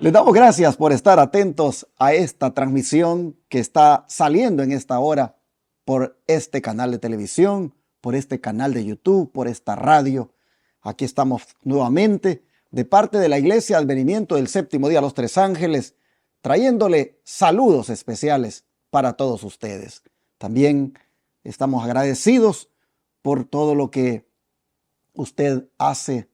Les damos gracias por estar atentos a esta transmisión que está saliendo en esta hora por este canal de televisión, por este canal de YouTube, por esta radio. Aquí estamos nuevamente de parte de la Iglesia Advenimiento del Séptimo Día Los Tres Ángeles, trayéndole saludos especiales para todos ustedes. También estamos agradecidos por todo lo que usted hace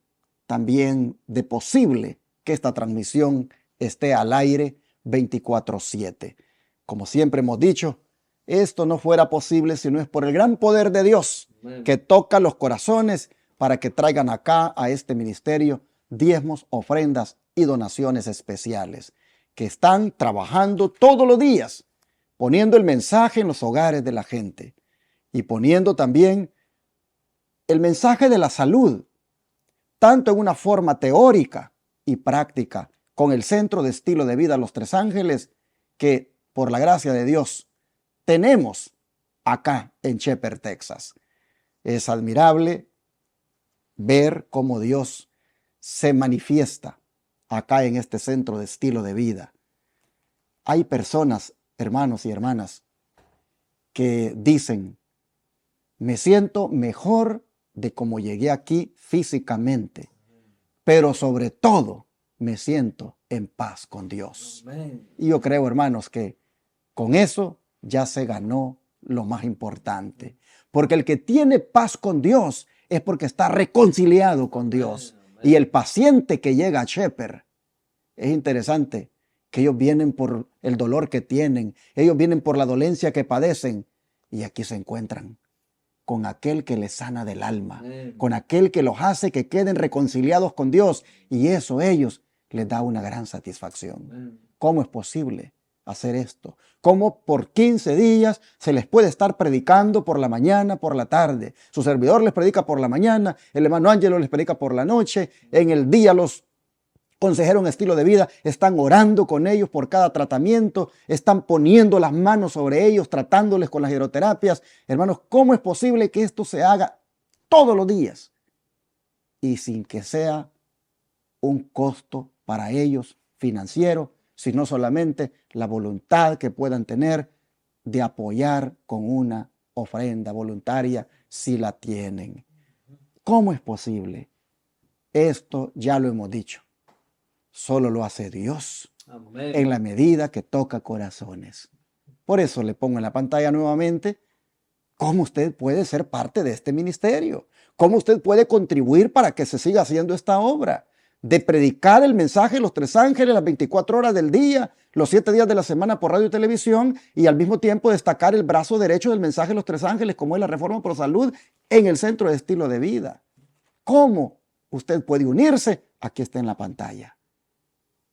también de posible que esta transmisión esté al aire 24/7. Como siempre hemos dicho, esto no fuera posible si no es por el gran poder de Dios que toca los corazones para que traigan acá a este ministerio diezmos, ofrendas y donaciones especiales que están trabajando todos los días, poniendo el mensaje en los hogares de la gente y poniendo también el mensaje de la salud, tanto en una forma teórica y práctica, con el Centro de Estilo de Vida Los Tres Ángeles, que por la gracia de Dios tenemos acá en Shepherd, Texas. Es admirable ver cómo Dios se manifiesta acá en este Centro de Estilo de Vida. Hay personas, hermanos y hermanas, que dicen, me siento mejor de cómo llegué aquí físicamente, pero sobre todo me siento en paz con Dios. Amén. Y yo creo, hermanos, que con eso ya se ganó lo más importante, porque el que tiene paz con Dios es porque está reconciliado con Dios. Amén. Y el paciente que llega a Shepherd, es interesante que ellos vienen por el dolor que tienen, ellos vienen por la dolencia que padecen, y aquí se encuentran con aquel que les sana del alma, Amén. Con aquel que los hace que queden reconciliados con Dios, y eso a ellos les da una gran satisfacción. Amén. ¿Cómo es posible hacer esto? ¿Cómo por 15 días se les puede estar predicando por la mañana, por la tarde? Su servidor les predica por la mañana, el hermano Ángelo les predica por la noche, en el día los consejeros en estilo de vida están orando con ellos por cada tratamiento, están poniendo las manos sobre ellos, tratándoles con las hidroterapias. Hermanos, ¿cómo es posible que esto se haga todos los días y sin que sea un costo para ellos financiero, sino solamente la voluntad que puedan tener de apoyar con una ofrenda voluntaria si la tienen? ¿Cómo es posible? Esto ya lo hemos dicho. Solo lo hace Dios. Amén. En la medida que toca corazones. Por eso le pongo en la pantalla nuevamente cómo usted puede ser parte de este ministerio, cómo usted puede contribuir para que se siga haciendo esta obra, de predicar el mensaje de los tres ángeles las 24 horas del día, los 7 días de la semana por radio y televisión, y al mismo tiempo destacar el brazo derecho del mensaje de los tres ángeles, como es la Reforma Pro Salud, en el Centro de Estilo de Vida. ¿Cómo usted puede unirse? Aquí está en la pantalla.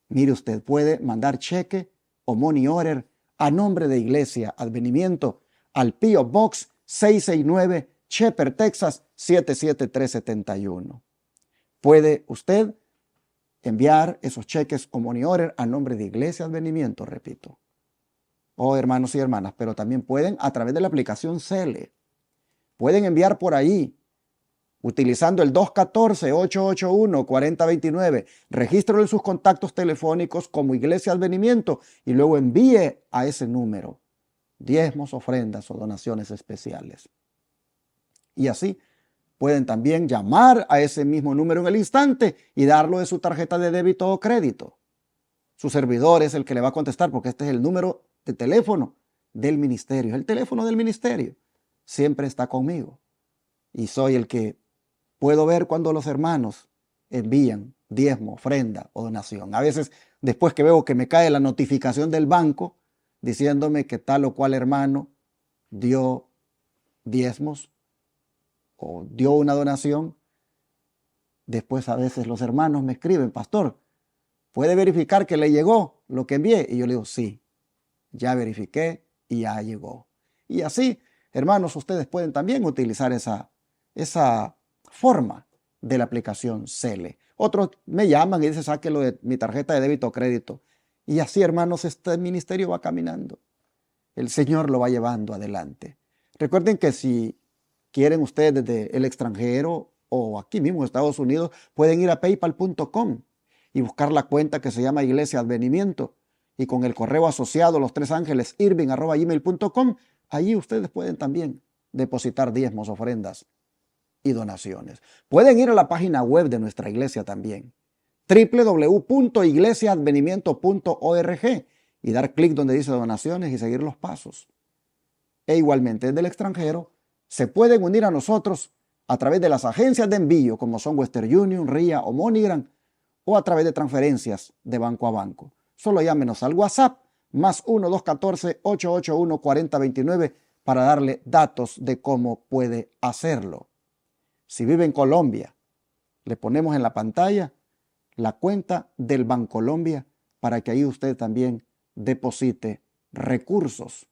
Mire, usted puede mandar cheque o money order a nombre de Iglesia Advenimiento al P.O. Box 669, Shepherd, Texas 77371. Puede usted enviar esos cheques o money order a nombre de Iglesia Advenimiento, repito. Oh, hermanos y hermanas, pero también pueden a través de la aplicación Cele. Pueden enviar por ahí utilizando el 214-881-4029, regístrelo en sus contactos telefónicos como Iglesia Advenimiento y luego envíe a ese número diezmos, ofrendas o donaciones especiales. Y así pueden también llamar a ese mismo número en el instante y darlo de su tarjeta de débito o crédito. Su servidor es el que le va a contestar porque este es el número de teléfono del ministerio, el teléfono del ministerio. Siempre está conmigo y soy el que puedo ver cuando los hermanos envían diezmo, ofrenda o donación. A veces, después que veo que me cae la notificación del banco diciéndome que tal o cual hermano dio diezmos o dio una donación, después a veces los hermanos me escriben, pastor, ¿puede verificar que le llegó lo que envié? Y yo le digo, sí, ya verifiqué y ya llegó. Y así, hermanos, ustedes pueden también utilizar esa forma de la aplicación Cele. Otros me llaman y dicen, sáquelo de mi tarjeta de débito o crédito. Y así, hermanos, este ministerio va caminando. El Señor lo va llevando adelante. Recuerden que si quieren ustedes desde el extranjero o aquí mismo en Estados Unidos, pueden ir a paypal.com y buscar la cuenta que se llama Iglesia Advenimiento y con el correo asociado los tres ángeles irving@gmail.com. Allí ustedes pueden también depositar diezmos, ofrendas y donaciones. Pueden ir a la página web de nuestra iglesia también, www.iglesiaadvenimiento.org, y dar clic donde dice donaciones y seguir los pasos. E igualmente desde el extranjero se pueden unir a nosotros a través de las agencias de envío como son Western Union, RIA o MoneyGram, o a través de transferencias de banco a banco. Solo llámenos al WhatsApp más 1-214-881-4029 para darle datos de cómo puede hacerlo. Si vive en Colombia, le ponemos en la pantalla la cuenta del Bancolombia para que ahí usted también deposite recursos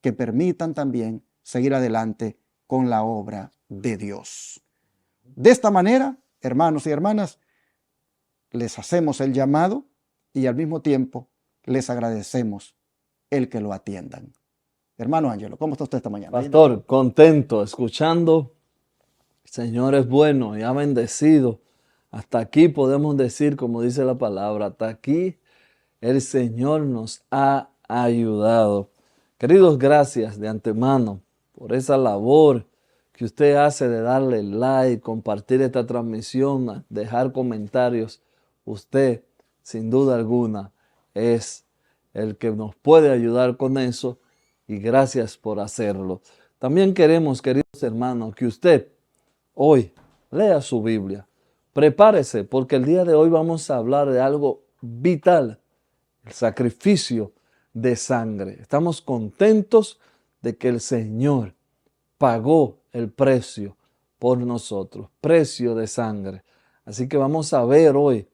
que permitan también seguir adelante con la obra de Dios. De esta manera, hermanos y hermanas, les hacemos el llamado y al mismo tiempo les agradecemos el que lo atiendan. Hermano Ángelo, ¿cómo está usted esta mañana? Pastor, contento, escuchando. El Señor es bueno y ha bendecido. Hasta aquí podemos decir, como dice la palabra, hasta aquí el Señor nos ha ayudado. Queridos, gracias de antemano por esa labor que usted hace de darle like, compartir esta transmisión, dejar comentarios. Usted, sin duda alguna, es el que nos puede ayudar con eso y gracias por hacerlo. También queremos, queridos hermanos, que usted hoy lea su Biblia. Prepárese porque el día de hoy vamos a hablar de algo vital, el sacrificio de sangre. Estamos contentos de que el Señor pagó el precio por nosotros, precio de sangre. Así que vamos a ver hoy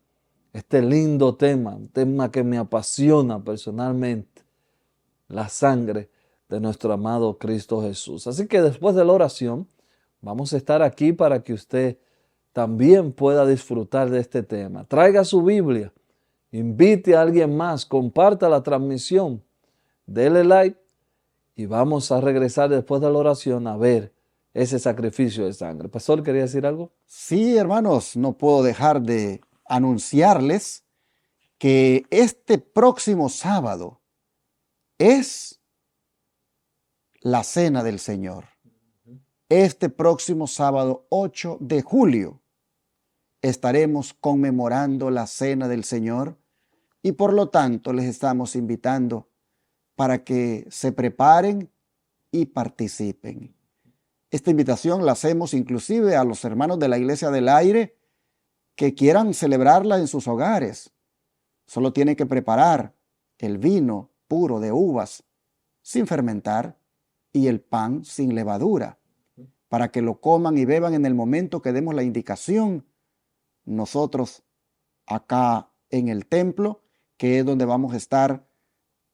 este lindo tema, un tema que me apasiona personalmente, la sangre de nuestro amado Cristo Jesús. Así que después de la oración, vamos a estar aquí para que usted también pueda disfrutar de este tema. Traiga su Biblia, invite a alguien más, comparta la transmisión, dele like y vamos a regresar después de la oración a ver ese sacrificio de sangre. Pastor, ¿quería decir algo? Sí, hermanos, no puedo dejar de anunciarles que este próximo sábado es la Cena del Señor. Este próximo sábado 8 de julio estaremos conmemorando la Cena del Señor y por lo tanto les estamos invitando para que se preparen y participen. Esta invitación la hacemos inclusive a los hermanos de la Iglesia del Aire que quieran celebrarla en sus hogares. Solo tienen que preparar el vino puro de uvas sin fermentar y el pan sin levadura para que lo coman y beban en el momento que demos la indicación nosotros acá en el templo, que es donde vamos a estar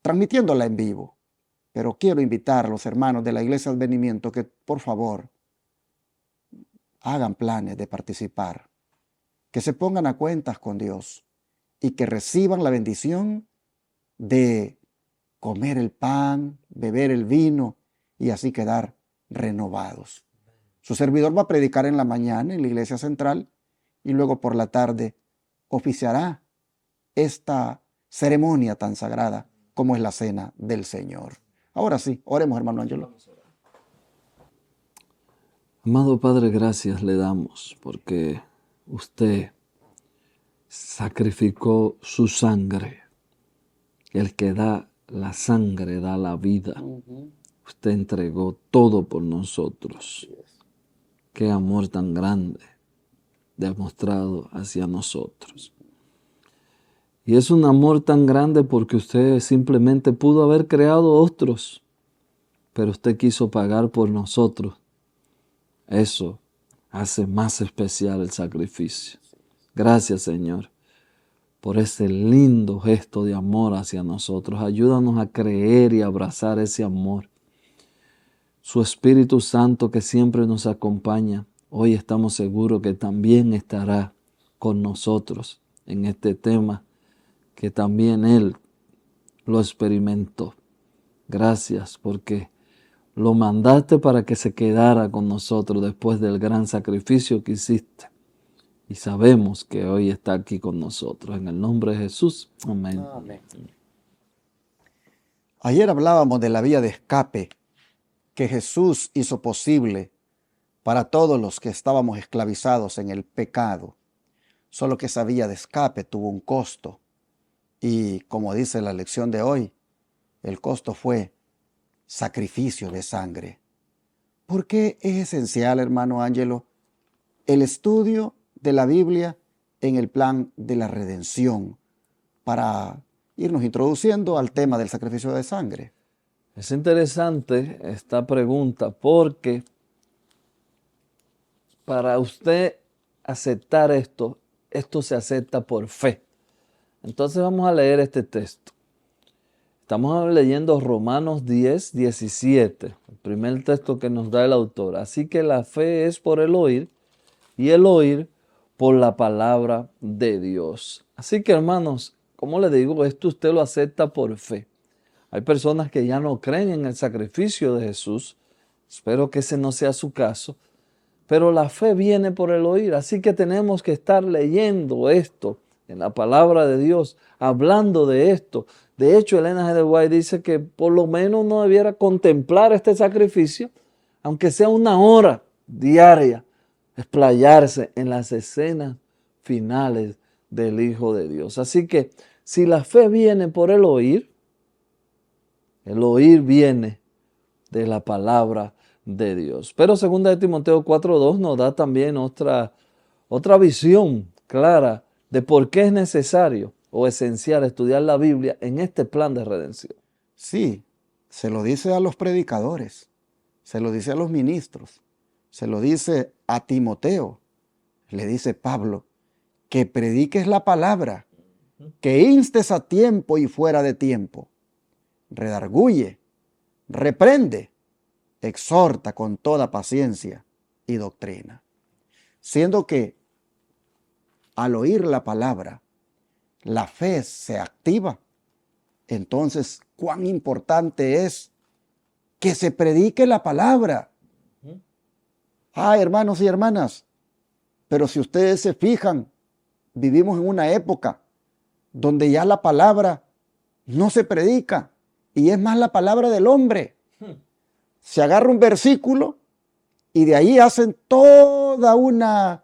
transmitiéndola en vivo. Pero quiero invitar a los hermanos de la Iglesia Advenimiento que por favor hagan planes de participar, que se pongan a cuentas con Dios y que reciban la bendición de comer el pan, beber el vino y así quedar renovados. Su servidor va a predicar en la mañana en la iglesia central y luego por la tarde oficiará esta ceremonia tan sagrada como es la Cena del Señor. Ahora sí, oremos, hermano Ángelo. Amado Padre, gracias le damos porque usted sacrificó su sangre. El que da la sangre da la vida. Usted entregó todo por nosotros. Qué amor tan grande demostrado hacia nosotros. Y es un amor tan grande porque usted simplemente pudo haber creado otros, pero usted quiso pagar por nosotros. Eso hace más especial el sacrificio. Gracias, Señor, por ese lindo gesto de amor hacia nosotros. Ayúdanos a creer y abrazar ese amor. Su Espíritu Santo que siempre nos acompaña, hoy estamos seguros que también estará con nosotros en este tema que también Él lo experimentó. Gracias porque lo mandaste para que se quedara con nosotros después del gran sacrificio que hiciste. y sabemos que hoy está aquí con nosotros. En el nombre de Jesús. Amén. Amén. Ayer hablábamos de la vía de escape que Jesús hizo posible para todos los que estábamos esclavizados en el pecado. Solo que esa vía de escape tuvo un costo. Y como dice la lección de hoy, el costo fue sacrificio de sangre. ¿Por qué es esencial, hermano Ángelo, el estudio de la Biblia en el plan de la redención para irnos introduciendo al tema del sacrificio de sangre? Es interesante esta pregunta porque para usted aceptar esto se acepta por fe. Entonces vamos a leer este texto. Estamos leyendo Romanos 10, 17, el primer texto que nos da el autor. Así que la fe es por el oír y el oír por la palabra de Dios. Así que, hermanos, como le digo, esto usted lo acepta por fe. Hay personas que ya no creen en el sacrificio de Jesús. Espero que ese no sea su caso. Pero la fe viene por el oír. Así que tenemos que estar leyendo esto en la palabra de Dios, hablando de esto. De hecho, Elena G. de White dice que por lo menos uno debiera contemplar este sacrificio, aunque sea una hora diaria, explayarse en las escenas finales del Hijo de Dios. Así que si la fe viene por el oír viene de la palabra de Dios. Pero 2 Timoteo 4:2 nos da también otra visión clara de por qué es necesario o esencial estudiar la Biblia en este plan de redención. Sí, se lo dice a los predicadores, se lo dice a los ministros, se lo dice a Timoteo, le dice Pablo, que prediques la palabra, que instes a tiempo y fuera de tiempo, redarguye, reprende, exhorta con toda paciencia y doctrina. Siendo que al oír la palabra, la fe se activa. Entonces, cuán importante es que se predique la palabra. Hermanos y hermanas, pero si ustedes se fijan, vivimos en una época donde ya la palabra no se predica y es más la palabra del hombre. Se agarra un versículo y de ahí hacen toda una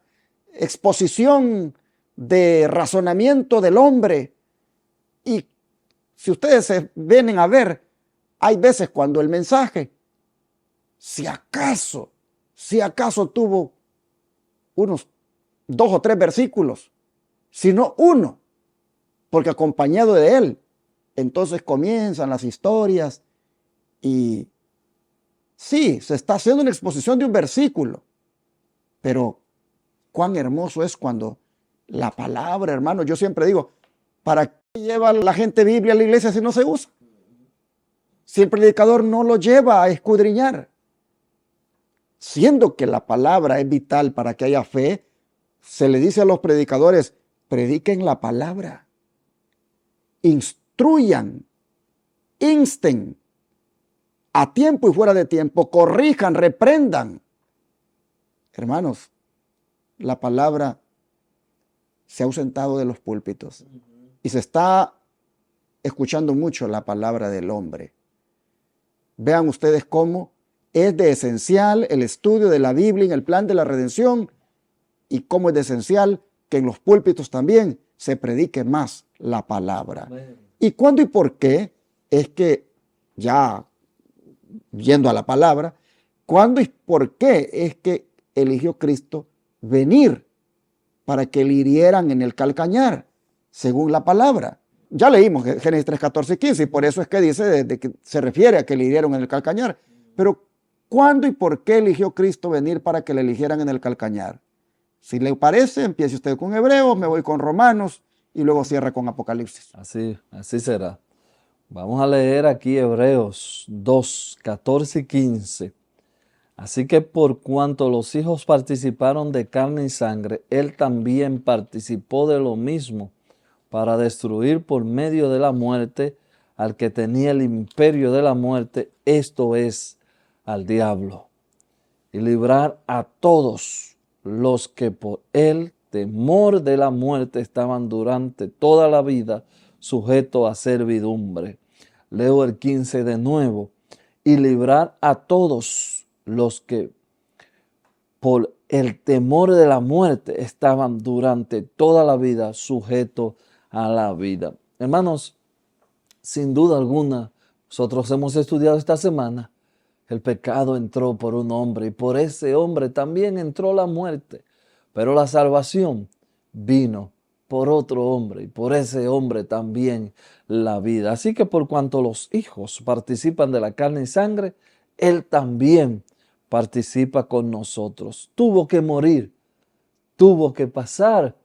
exposición de razonamiento del hombre. Y si ustedes se vienen a ver, hay veces cuando el mensaje, si acaso tuvo unos 2 o 3 versículos, sino uno, porque acompañado de él, entonces comienzan las historias y sí, se está haciendo una exposición de un versículo, pero cuán hermoso es cuando la palabra, hermano, yo siempre digo, ¿para qué lleva la gente Biblia a la iglesia si no se usa? Si el predicador no lo lleva a escudriñar. Siendo que la palabra es vital para que haya fe, se le dice a los predicadores, prediquen la palabra, instruyan, insten, a tiempo y fuera de tiempo, corrijan, reprendan. Hermanos, la palabra se ha ausentado de los púlpitos y se está escuchando mucho la palabra del hombre. Vean ustedes cómo es de esencial el estudio de la Biblia en el plan de la redención y cómo es de esencial que en los púlpitos también se predique más la palabra. ¿Y cuándo y por qué? Es que ya yendo a la palabra, ¿cuándo y por qué es que eligió Cristo venir para que le hirieran en el calcañar, según la palabra? Ya leímos Génesis 3, 14 y 15, y por eso es que dice desde que se refiere a que le hirieron en el calcañar. Pero, ¿cuándo y por qué eligió Cristo venir para que le eligieran en el calcañar? Si le parece, empiece usted con Hebreos, me voy con Romanos y luego cierra con Apocalipsis. Así será. Vamos a leer aquí Hebreos 2, 14 y 15. Así que por cuanto los hijos participaron de carne y sangre, él también participó de lo mismo, para destruir por medio de la muerte al que tenía el imperio de la muerte, esto es, al diablo, y librar a todos los que por él temor de la muerte estaban durante toda la vida sujetos a servidumbre. Leo el 15 de nuevo. Y librar a todos los que por el temor de la muerte estaban durante toda la vida sujetos a la vida. Hermanos, sin duda alguna, nosotros hemos estudiado esta semana, el pecado entró por un hombre y por ese hombre también entró la muerte, pero la salvación vino por otro hombre y por ese hombre también la vida. Así que por cuanto los hijos participan de la carne y sangre, él también participa con nosotros. Tuvo que morir, tuvo que pasar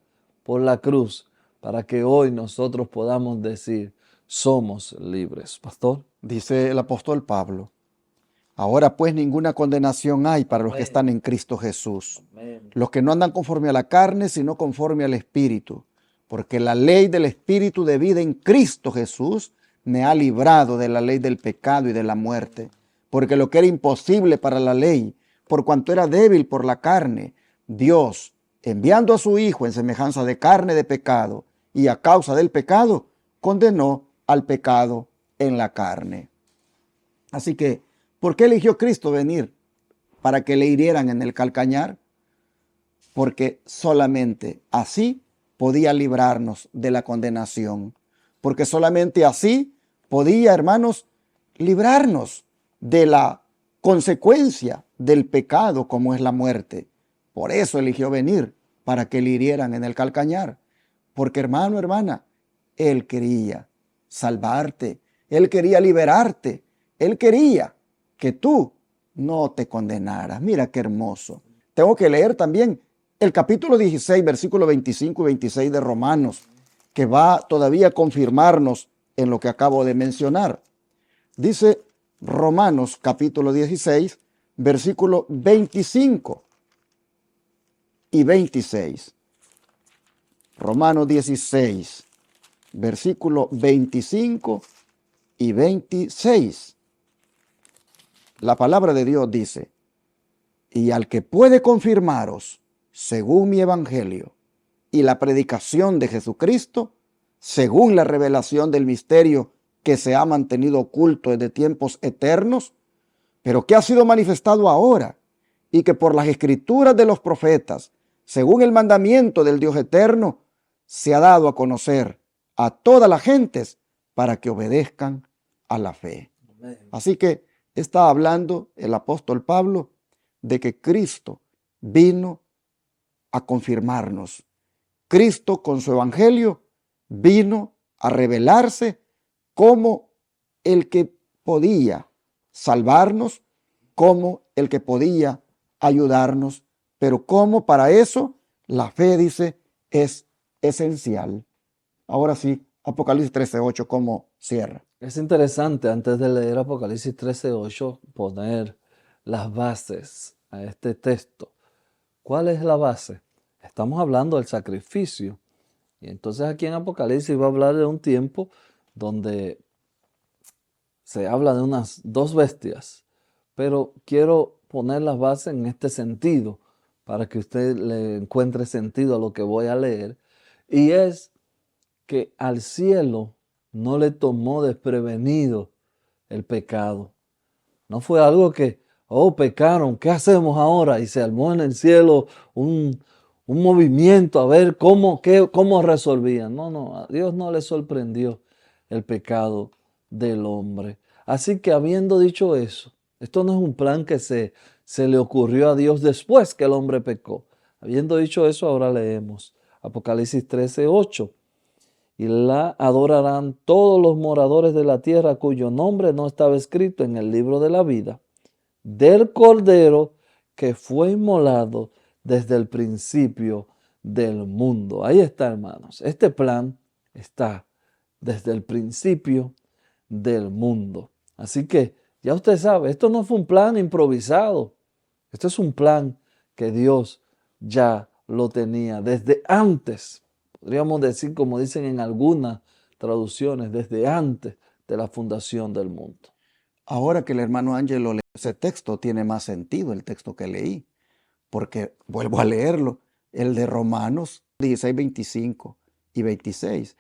por la cruz para que hoy nosotros podamos decir, somos libres. Pastor. Dice el apóstol Pablo, ahora pues ninguna condenación hay para los que están en Cristo Jesús, los que no andan conforme a la carne, sino conforme al Espíritu, porque la ley del Espíritu de vida en Cristo Jesús me ha librado de la ley del pecado y de la muerte, porque lo que era imposible para la ley, por cuanto era débil por la carne, Dios, enviando a su Hijo en semejanza de carne de pecado, y a causa del pecado, condenó al pecado en la carne. Así que, ¿por qué eligió Cristo venir? ¿Para que le hirieran en el calcañar? Porque solamente así podía librarnos de la condenación. Porque solamente así podía, hermanos, librarnos de la consecuencia del pecado como es la muerte. Por eso eligió venir, para que le hirieran en el calcañar. Porque hermano, hermana, Él quería salvarte, Él quería liberarte, Él quería que tú no te condenaras. Mira qué hermoso. Tengo que leer también el capítulo 16, versículos 25 y 26 de Romanos, que va todavía a confirmarnos en lo que acabo de mencionar. Dice Romanos capítulo 16, versículos 25 y 26. Romanos 16, versículos 25 y 26. La palabra de Dios dice, y al que puede confirmaros, según mi evangelio, y la predicación de Jesucristo, según la revelación del misterio que se ha mantenido oculto desde tiempos eternos, pero que ha sido manifestado ahora, y que por las escrituras de los profetas, según el mandamiento del Dios eterno, se ha dado a conocer a todas las gentes para que obedezcan a la fe. Así que está hablando el apóstol Pablo de que Cristo vino a confirmarnos. Cristo con su evangelio vino a revelarse como el que podía salvarnos, como el que podía ayudarnos, pero como para eso la fe, dice, es esencial. Ahora sí, Apocalipsis 13:8, ¿cómo cierra? Es interesante, antes de leer Apocalipsis 13:8, poner las bases a este texto. ¿Cuál es la base? Estamos hablando del sacrificio. Y entonces aquí en Apocalipsis va a hablar de un tiempo donde se habla de unas dos bestias. Pero quiero poner las bases en este sentido para que usted le encuentre sentido a lo que voy a leer. Y es que al cielo no le tomó desprevenido el pecado. No fue algo que, oh, pecaron, ¿qué hacemos ahora? Y se armó en el cielo un movimiento a ver cómo resolvían. No, a Dios no le sorprendió el pecado del hombre. Así que habiendo dicho eso, esto no es un plan que se le ocurrió a Dios después que el hombre pecó. Habiendo dicho eso, ahora leemos Apocalipsis 13:8. Y la adorarán todos los moradores de la tierra cuyo nombre no estaba escrito en el libro de la vida del Cordero que fue inmolado desde el principio del mundo. Ahí está, hermanos. Este plan está desde el principio del mundo. Así que ya usted sabe, esto no fue un plan improvisado. Esto es un plan que Dios ya lo tenía desde antes. Podríamos decir, como dicen en algunas traducciones, desde antes de la fundación del mundo. Ahora que el hermano Ángelo lee ese texto, tiene más sentido el texto que leí, porque vuelvo a leerlo. el de Romanos 16, 25 y 26.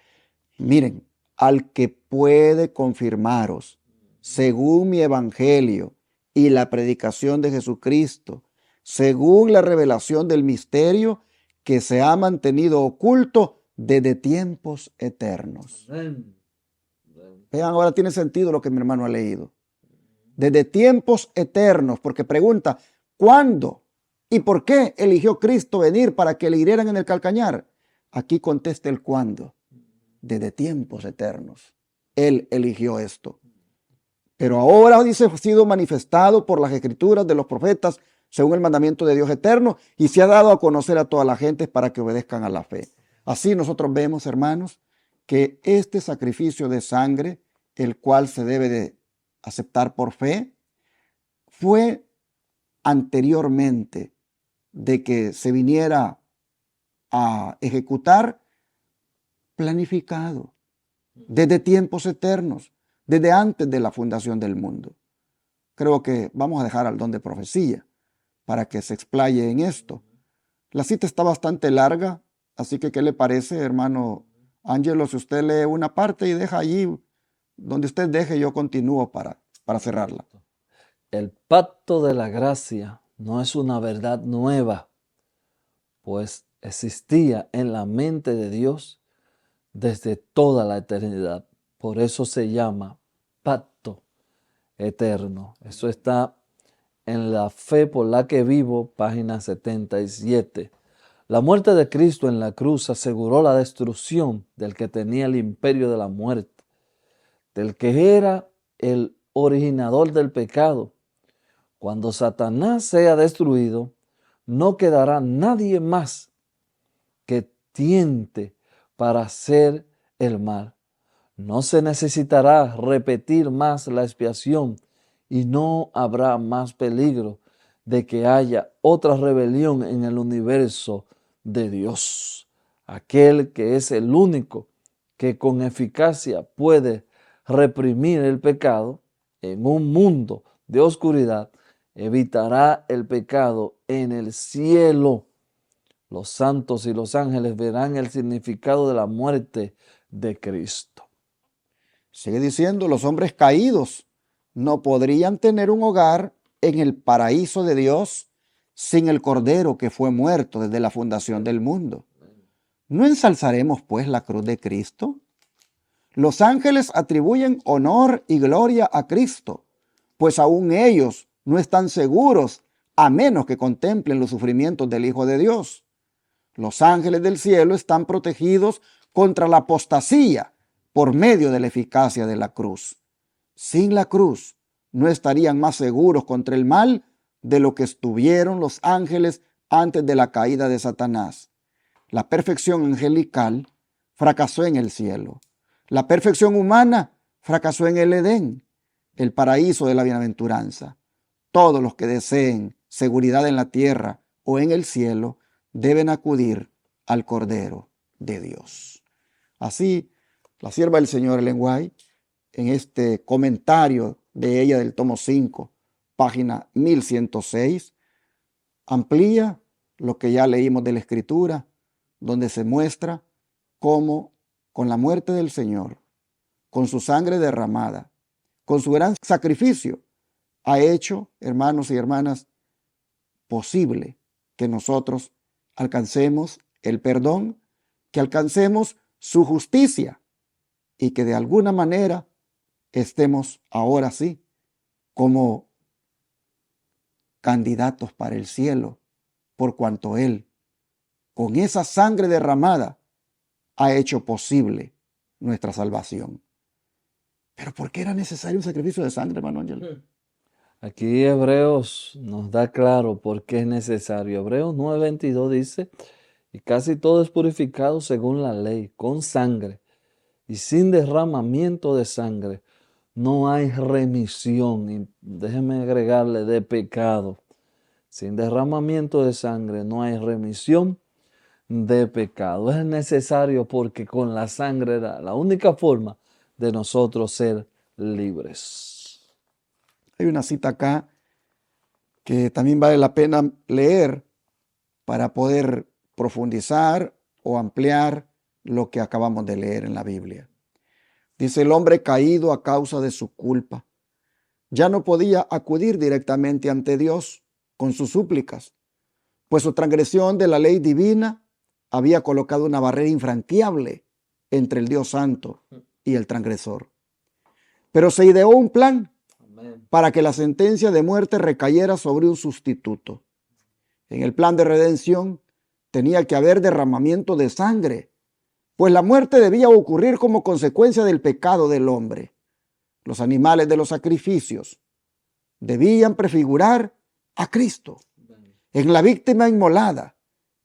Miren, al que puede confirmaros, según mi evangelio y la predicación de Jesucristo, según la revelación del misterio que se ha mantenido oculto desde tiempos eternos. Amén. Vean, ahora tiene sentido lo que mi hermano ha leído. Desde tiempos eternos, porque pregunta, ¿cuándo y por qué eligió Cristo venir para que le hirieran en el calcañar? Aquí contesta el cuándo. Desde tiempos eternos. Él eligió esto. Pero ahora, dice, ha sido manifestado por las escrituras de los profetas según el mandamiento de Dios eterno y se ha dado a conocer a todas las gentes para que obedezcan a la fe. Así nosotros vemos, hermanos, que este sacrificio de sangre, el cual se debe de aceptar por fe, fue anteriormente de que se viniera a ejecutar, planificado desde tiempos eternos, desde antes de la fundación del mundo. Creo que vamos a dejar al don de profecía para que se explaye en esto. La cita está bastante larga, así que ¿qué le parece, hermano Ángelo? Si usted lee una parte y deja allí, donde usted deje, yo continúo para cerrarla. El pacto de la gracia no es una verdad nueva, pues existía en la mente de Dios desde toda la eternidad. Por eso se llama pacto eterno. Eso está en La fe por la que vivo, página 77. La muerte de Cristo en la cruz aseguró la destrucción del que tenía el imperio de la muerte, del que era el originador del pecado. Cuando Satanás sea destruido, no quedará nadie más que tiente para hacer el mal. No se necesitará repetir más la expiación y no habrá más peligro de que haya otra rebelión en el universo de Dios. Aquel que es el único que con eficacia puede reprimir el pecado en un mundo de oscuridad, evitará el pecado en el cielo. Los santos y los ángeles verán el significado de la muerte de Cristo. Sigue diciendo, los hombres caídos no podrían tener un hogar en el paraíso de Dios sin el Cordero que fue muerto desde la fundación del mundo. ¿No ensalzaremos pues la cruz de Cristo? Los ángeles atribuyen honor y gloria a Cristo, pues aún ellos no están seguros a menos que contemplen los sufrimientos del Hijo de Dios. Los ángeles del cielo están protegidos contra la apostasía por medio de la eficacia de la cruz. Sin la cruz no estarían más seguros contra el mal de lo que estuvieron los ángeles antes de la caída de Satanás. La perfección angelical fracasó en el cielo. La perfección humana fracasó en el Edén, el paraíso de la bienaventuranza. Todos los que deseen seguridad en la tierra o en el cielo deben acudir al Cordero de Dios. Así, la sierva del Señor Ellen White, en este comentario de ella del tomo 5, página 1106, amplía lo que ya leímos de la Escritura, donde se muestra cómo con la muerte del Señor, con su sangre derramada, con su gran sacrificio, ha hecho, hermanos y hermanas, posible que nosotros alcancemos el perdón, que alcancemos su justicia y que de alguna manera estemos ahora sí como candidatos para el cielo, por cuanto Él, con esa sangre derramada, ha hecho posible nuestra salvación. Pero ¿por qué era necesario un sacrificio de sangre, hermano Ángel? Aquí Hebreos nos da claro por qué es necesario. Hebreos 9:22 dice, y casi todo es purificado según la ley, con sangre, y sin derramamiento de sangre no hay remisión, y déjeme agregarle, de pecado. Sin derramamiento de sangre no hay remisión de pecado. Es necesario porque con la sangre era la única forma de nosotros ser libres. Hay una cita acá que también vale la pena leer para poder profundizar o ampliar lo que acabamos de leer en la Biblia. Dice: el hombre caído a causa de su culpa ya no podía acudir directamente ante Dios con sus súplicas, pues su transgresión de la ley divina había colocado una barrera infranqueable entre el Dios Santo y el transgresor. Pero se ideó un plan para que la sentencia de muerte recayera sobre un sustituto. En el plan de redención tenía que haber derramamiento de sangre, pues la muerte debía ocurrir como consecuencia del pecado del hombre. Los animales de los sacrificios debían prefigurar a Cristo. En la víctima inmolada,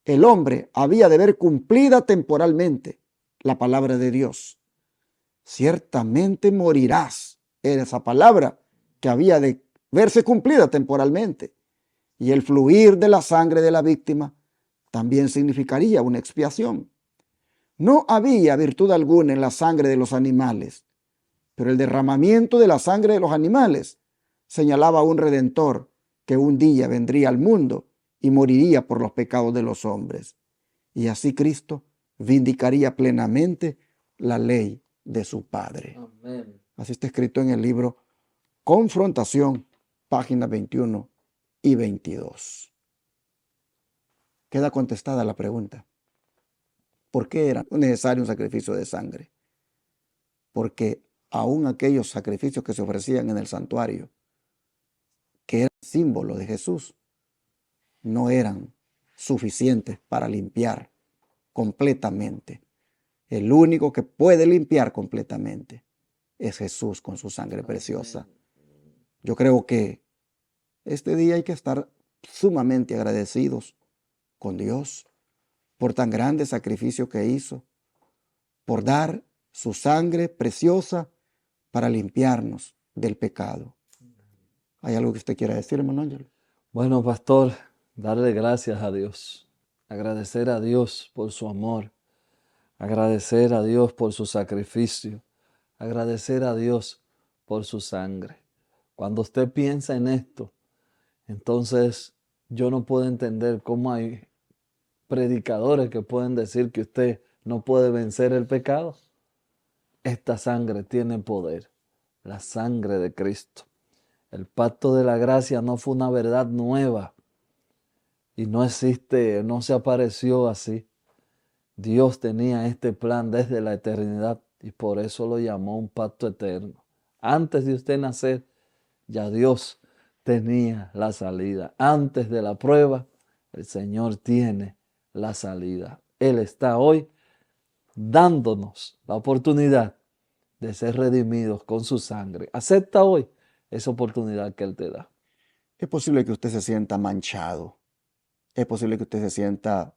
el hombre había de ver cumplida temporalmente la palabra de Dios. Ciertamente morirás, era esa palabra que había de verse cumplida temporalmente. Y el fluir de la sangre de la víctima también significaría una expiación. No había virtud alguna en la sangre de los animales, pero el derramamiento de la sangre de los animales señalaba a un redentor que un día vendría al mundo y moriría por los pecados de los hombres. Y así Cristo vindicaría plenamente la ley de su Padre. Amén. Así está escrito en el libro Confrontación, páginas 21 y 22. Queda contestada la pregunta: ¿por qué era necesario un sacrificio de sangre? Porque aún aquellos sacrificios que se ofrecían en el santuario, que eran símbolo de Jesús, no eran suficientes para limpiar completamente. El único que puede limpiar completamente es Jesús con su sangre preciosa. Yo creo que este día hay que estar sumamente agradecidos con Dios por tan grande sacrificio que hizo, por dar su sangre preciosa para limpiarnos del pecado. ¿Hay algo que usted quiera decir, hermano Ángel? Bueno, pastor, darle gracias a Dios, agradecer a Dios por su amor, agradecer a Dios por su sacrificio, agradecer a Dios por su sangre. Cuando usted piensa en esto, entonces yo no puedo entender cómo hay predicadores que pueden decir que usted no puede vencer el pecado. Esta sangre tiene poder, la sangre de Cristo. El pacto de la gracia no fue una verdad nueva y no existe, no se apareció así. Dios tenía este plan desde la eternidad y por eso lo llamó un pacto eterno. Antes de usted nacer, ya Dios tenía la salida. Antes de la prueba, el Señor tiene la salida. Él está hoy dándonos la oportunidad de ser redimidos con su sangre. Acepta hoy esa oportunidad que Él te da. Es posible que usted se sienta manchado. Es posible que usted se sienta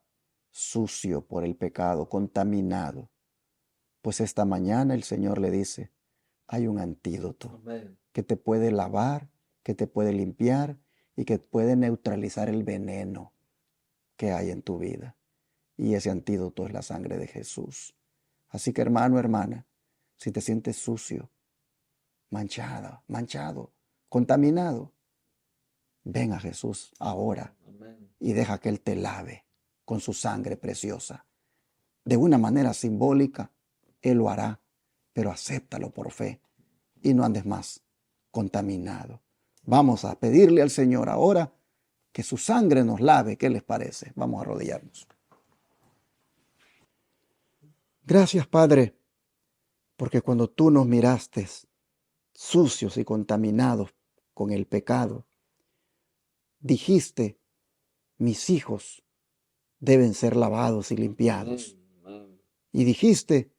sucio por el pecado, contaminado. Pues esta mañana el Señor le dice: hay un antídoto Amén. que te puede lavar, que te puede limpiar y que puede neutralizar el veneno que hay en tu vida. Y ese antídoto es la sangre de Jesús. Así que, hermano, hermana, si te sientes sucio, manchado, contaminado, ven a Jesús ahora Amén. y deja que Él te lave con su sangre preciosa. De una manera simbólica, Él lo hará, pero acéptalo por fe y no andes más contaminado. Vamos a pedirle al Señor ahora que su sangre nos lave. ¿Qué les parece? Vamos a arrodillarnos. Gracias, Padre, porque cuando tú nos miraste sucios y contaminados con el pecado, dijiste: mis hijos deben ser lavados y limpiados. Amén. Y dijiste: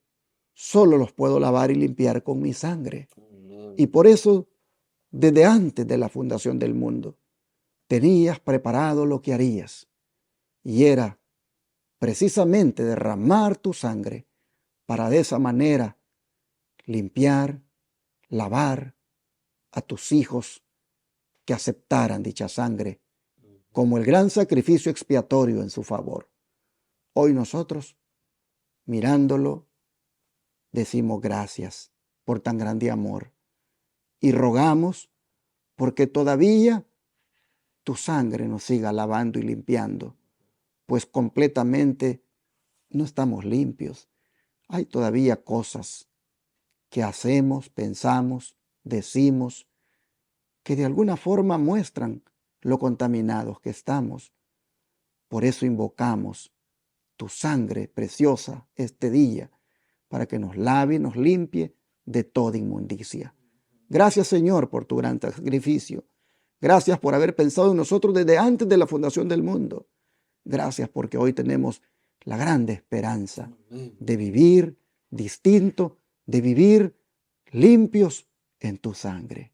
solo los puedo lavar y limpiar con mi sangre. Amén. Y por eso, desde antes de la fundación del mundo, tenías preparado lo que harías. Y era precisamente derramar tu sangre para de esa manera limpiar, lavar a tus hijos que aceptaran dicha sangre como el gran sacrificio expiatorio en su favor. Hoy nosotros, mirándolo, decimos gracias por tan grande amor y rogamos porque todavía tu sangre nos siga lavando y limpiando pues completamente no estamos limpios. Hay todavía cosas que hacemos, pensamos, decimos, que de alguna forma muestran lo contaminados que estamos. Por eso invocamos tu sangre preciosa este día, para que nos lave y nos limpie de toda inmundicia. Gracias, Señor, por tu gran sacrificio. Gracias por haber pensado en nosotros desde antes de la fundación del mundo. Gracias porque hoy tenemos la grande esperanza de vivir distinto, de vivir limpios en tu sangre.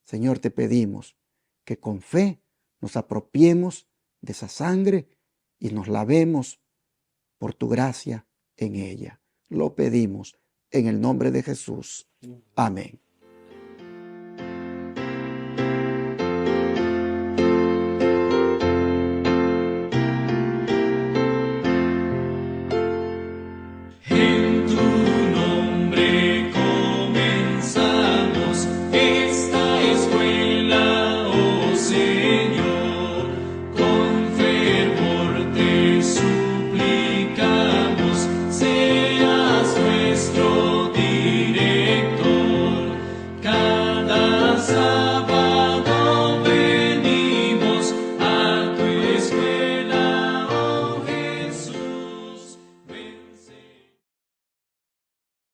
Señor, te pedimos que con fe nos apropiemos de esa sangre y nos lavemos por tu gracia en ella. Lo pedimos en el nombre de Jesús. Amén.